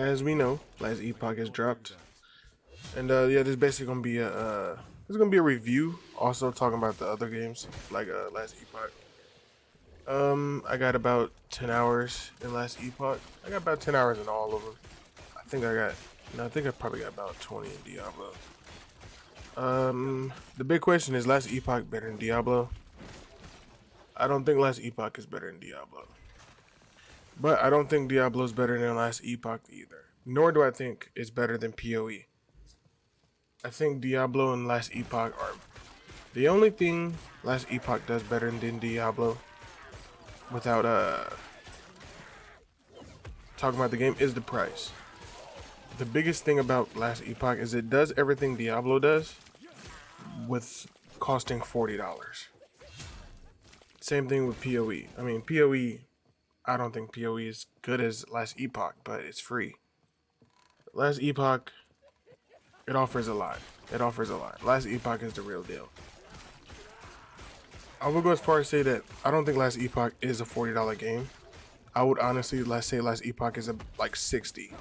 as we know, last Epoch has dropped, and yeah, this is basically gonna be a this is gonna be a review. Also talking about the other games like last Epoch. I got about 10 hours in last Epoch. I got about 10 hours in all of them. I think I got, no, I think I probably got about 20 in Diablo. The big question is, last Epoch better than Diablo? I don't think last Epoch is better than Diablo. But I don't think Diablo is better than last Epoch either. Nor do I think it's better than PoE. I think Diablo and last Epoch are the only thing last Epoch does better than Diablo, without talking about the game, is the price. The biggest thing about last Epoch is it does everything Diablo does with costing $40. Same thing with PoE. I mean, PoE, I don't think PoE is good as last Epoch, but it's free. Last Epoch, it offers a lot. It offers a lot. Last Epoch is the real deal. I would go as far as say that I don't think Last Epoch is a $40 game. I would honestly say Last Epoch is like 60.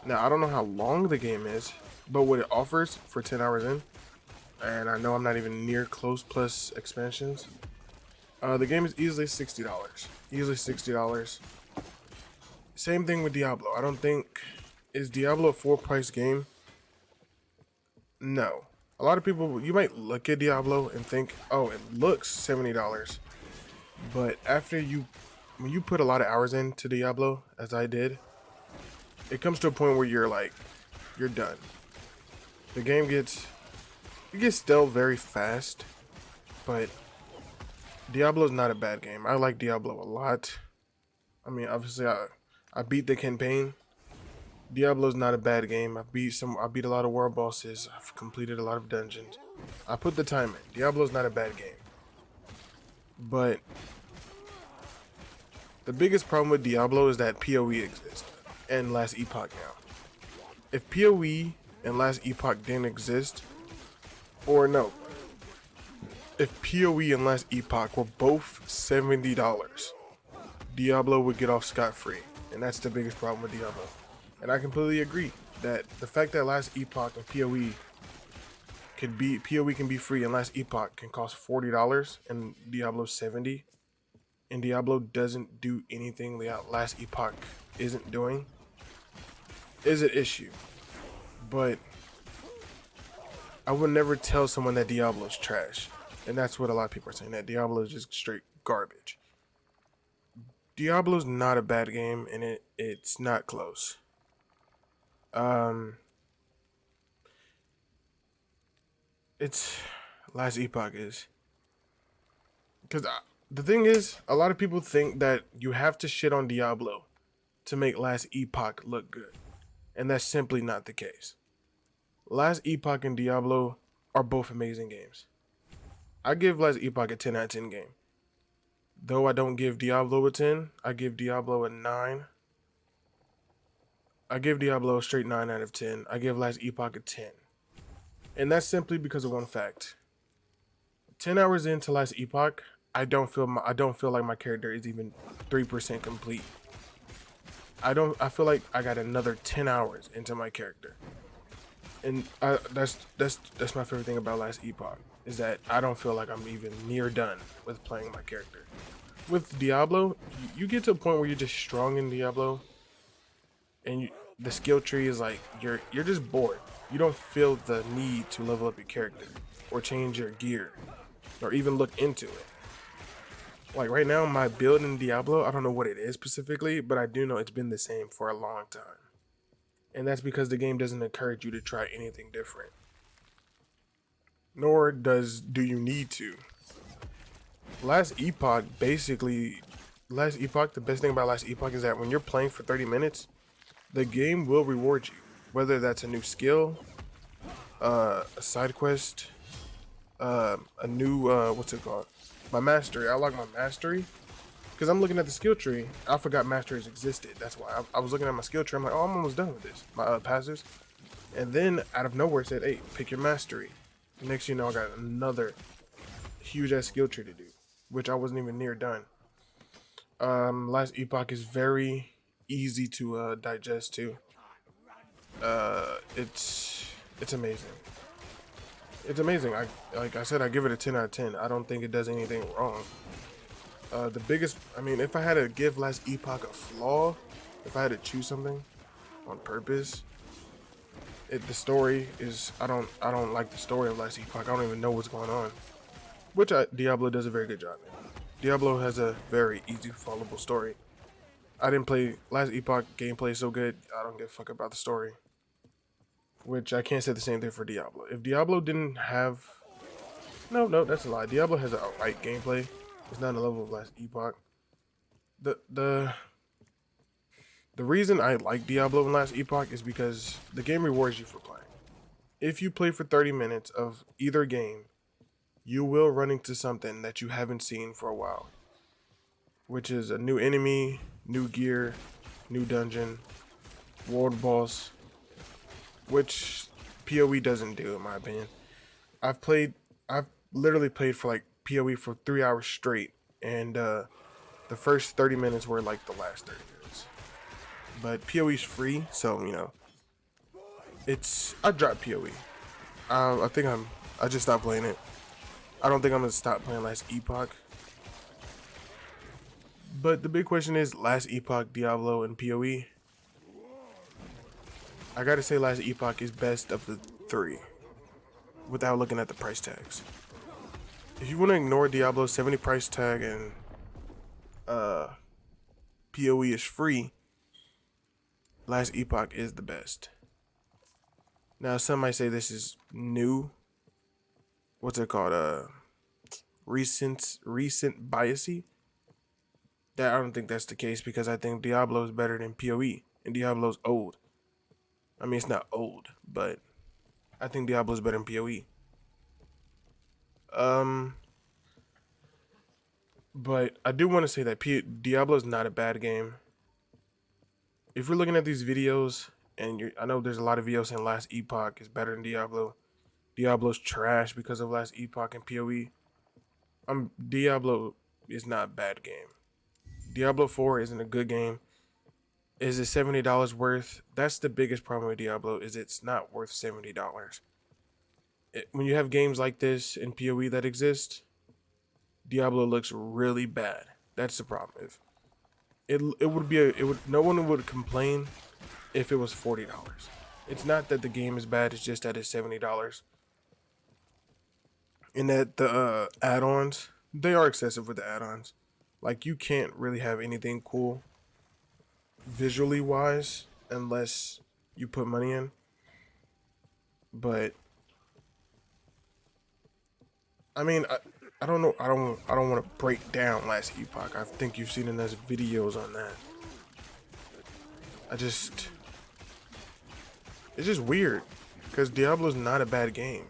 Now I don't know how long the game is, but what it offers for 10 hours in, and I know I'm not even near close plus expansions. The game is easily $60. Easily $60. Same thing with Diablo. I don't think, is Diablo a full price game? No. A lot of people, you might look at Diablo and think, oh, it looks $70. But when you put a lot of hours into Diablo, as I did, it comes to a point where you're like, you're done. The game it gets stale very fast, but Diablo's not a bad game. I like Diablo a lot. I mean, obviously, I beat the campaign. Diablo's not a bad game. I beat a lot of world bosses. I've completed a lot of dungeons. I put the time in. Diablo's not a bad game. But the biggest problem with Diablo is that PoE exists and Last Epoch now. If PoE and Last Epoch didn't exist, or no, if PoE and Last Epoch were both $70, Diablo would get off scot-free. And that's the biggest problem with Diablo. And I completely agree that the fact that Last Epoch and PoE can be free and Last Epoch can cost $40 and Diablo 70, and Diablo doesn't do anything that Last Epoch isn't doing, is an issue. But I would never tell someone that Diablo is trash. And that's what a lot of people are saying, that Diablo is just straight garbage. Diablo's not a bad game, and it's not close. It's Last Epoch is, because the thing is, a lot of people think that you have to shit on Diablo to make Last Epoch look good, and that's simply not the case. Last Epoch and Diablo are both amazing games. I give Last Epoch a 10 out of 10 game. Though I don't give Diablo a 10, I give Diablo a 9. I give Diablo a straight 9 out of 10. I give Last Epoch a 10. And that's simply because of one fact. 10 hours into Last Epoch, I don't feel like my character is even 3% complete. I feel like I got another 10 hours into my character. And that's my favorite thing about Last Epoch, is that I don't feel like I'm even near done with playing my character. With Diablo, you get to a point where you're just strong in Diablo, and the skill tree is like, you're just bored. You don't feel the need to level up your character or change your gear or even look into it. Like right now, my build in Diablo, I don't know what it is specifically, but I do know it's been the same for a long time. And that's because the game doesn't encourage you to try anything different. Nor do you need to. Last Epoch, the best thing about Last Epoch is that when you're playing for 30 minutes, the game will reward you. Whether that's a new skill, a side quest, a new, what's it called? My mastery. I like my mastery. Because I'm looking at the skill tree. I forgot masteries existed. That's why I was looking at my skill tree. I'm like, oh, I'm almost done with this. My passives. And then out of nowhere it said, hey, pick your mastery. Next you know, I got another huge ass skill tree to do, which I wasn't even near done. Last Epoch is very easy to digest too. It's amazing. It's amazing. Like I said, I give it a 10 out of 10. I don't think it does anything wrong. The biggest, I mean, if I had to give Last Epoch a flaw, if I had to choose something on purpose, the story is, I don't like the story of Last Epoch. I don't even know what's going on, which Diablo does a very good job in. Diablo has a very easy followable story. I didn't play Last Epoch gameplay so good. I don't give a fuck about the story, which I can't say the same thing for Diablo. If Diablo didn't have, no, that's a lie. Diablo has an alright gameplay. It's not on the level of Last Epoch. The reason I like Diablo and Last Epoch is because the game rewards you for playing. If you play for 30 minutes of either game, you will run into something that you haven't seen for a while, which is a new enemy, new gear, new dungeon, world boss, which PoE doesn't do in my opinion. I've literally played for like PoE for 3 hours straight, and the first 30 minutes were like the last 30 minutes. But PoE's free, so you know, I dropped PoE. I just stopped playing it. I don't think I'm gonna stop playing Last Epoch. But the big question is Last Epoch, Diablo, and PoE. I gotta say Last Epoch is best of the three, without looking at the price tags. If you want to ignore Diablo's 70 price tag and PoE is free, Last Epoch is the best. Now some might say this is new. What's it called? Recent biasy. That I don't think that's the case, because I think Diablo is better than PoE, and Diablo's old. I mean, it's not old, but I think Diablo's better than PoE. But I do want to say that Diablo is not a bad game. If you're looking at these videos, and I know there's a lot of videos saying Last Epoch is better than Diablo. Diablo's trash because of Last Epoch and PoE. Diablo is not a bad game. Diablo 4 isn't a good game. Is it $70 worth? That's the biggest problem with Diablo, is it's not worth $70. When you have games like this in PoE that exist, Diablo looks really bad. That's the problem. If no one would complain if it was $40. It's not that the game is bad, it's just that it's $70. And that the add-ons, they are excessive with the add-ons. Like, you can't really have anything cool visually wise unless you put money in. But I mean, I don't know. I don't want to break down Last Epoch. I think you've seen enough videos on that. It's just weird, because Diablo's not a bad game.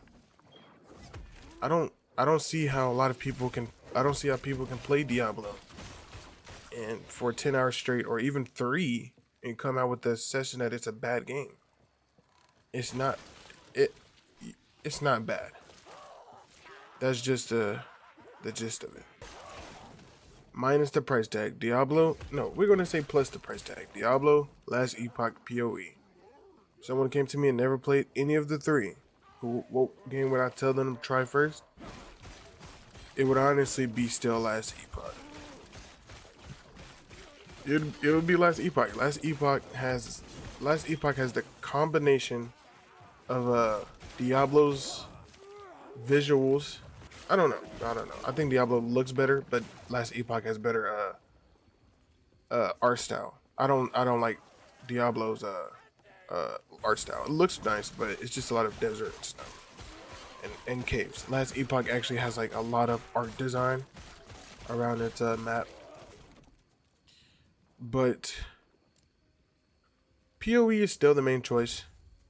I don't see how I don't see how people can play Diablo and for 10 hours straight, or even 3, and come out with the session that it's a bad game. It's not bad. That's just the gist of it. Minus the price tag. Diablo, no, we're gonna say plus the price tag. Diablo, Last Epoch, PoE. Someone came to me and never played any of the 3. What game would I tell them to try first? It would honestly be still Last Epoch. It would be Last Epoch. Last Epoch has the combination of Diablo's visuals. I don't know. I think Diablo looks better, but Last Epoch has better art style. I don't like Diablo's art style. It looks nice, but it's just a lot of desert and stuff and caves. Last Epoch actually has like a lot of art design around its map. But PoE is still the main choice.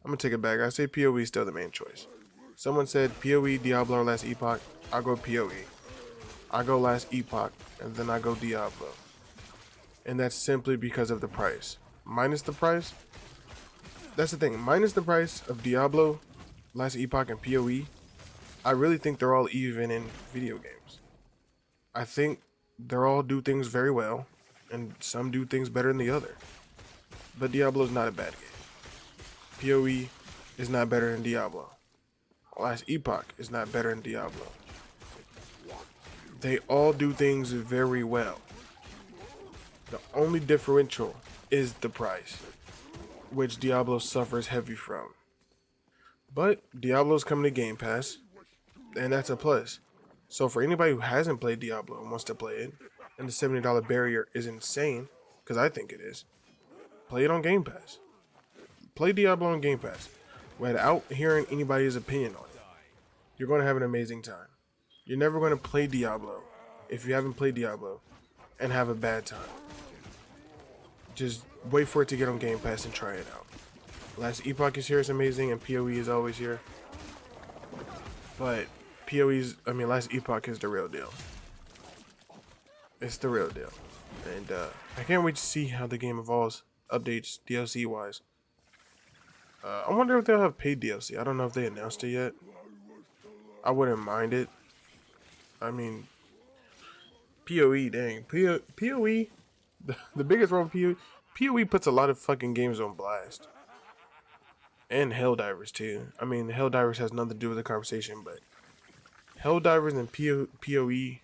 I'm gonna take it back. I say PoE is still the main choice. Someone said PoE, Diablo, or Last Epoch. I go PoE. I go Last Epoch, and then I go Diablo. And that's simply because of the price. Minus the price, that's the thing. Minus the price of Diablo, Last Epoch, and PoE, I really think they're all even in video games. I think they all do things very well, and some do things better than the other. but Diablo is not a bad game. PoE is not better than Diablo. Last Epoch is not better than Diablo. They all do things very well. The only differential is the price, which Diablo suffers heavy from. But Diablo's coming to Game Pass, and that's a plus. So for anybody who hasn't played Diablo and wants to play it, and the $70 barrier is insane, because I think it is, play it on Game Pass. Play Diablo on Game Pass without hearing anybody's opinion on it. You're going to have an amazing time. You're never going to play Diablo if you haven't played Diablo and have a bad time. Just wait for it to get on Game Pass and try it out. Last Epoch is here, it's amazing, and PoE is always here. But Last Epoch is the real deal. It's the real deal. And I can't wait to see how the game evolves, updates, DLC wise. I wonder if they'll have paid DLC. I don't know if they announced it yet. I wouldn't mind it. I mean, PoE, dang. PoE, the biggest problem with PoE puts a lot of fucking games on blast. And Helldivers too. I mean, Helldivers has nothing to do with the conversation, but Helldivers and PoE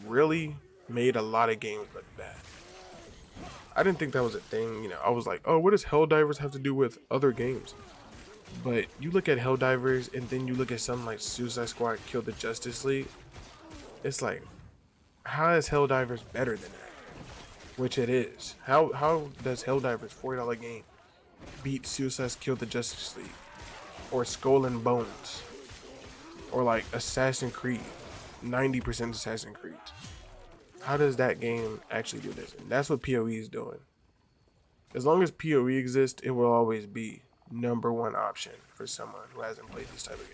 really made a lot of games look bad. I didn't think that was a thing, you know. I was like, oh, what does Helldivers have to do with other games? But you look at Helldivers and then you look at something like Suicide Squad Kill the Justice League. It's like, how is Helldivers better than that? Which it is. How does Helldivers $40 game beat Suicide Kill the Justice League? Or Skull and Bones? Or like Assassin's Creed. 90% Assassin's Creed. How does that game actually do this? And that's what PoE is doing. As long as PoE exists, it will always be #1 option for someone who hasn't played these type of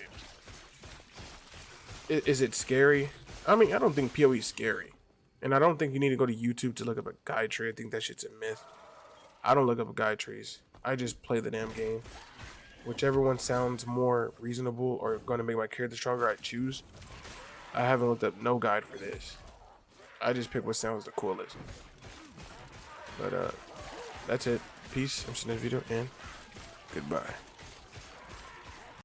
games. Is it scary? I mean, I don't think PoE is scary. And I don't think you need to go to YouTube to look up a guide tree. I think that shit's a myth. I don't look up guide trees. I just play the damn game. Whichever one sounds more reasonable or going to make my character stronger, I choose. I haven't looked up no guide for this. I just pick what sounds the coolest. But that's it. Peace. I'm seeing this video and goodbye.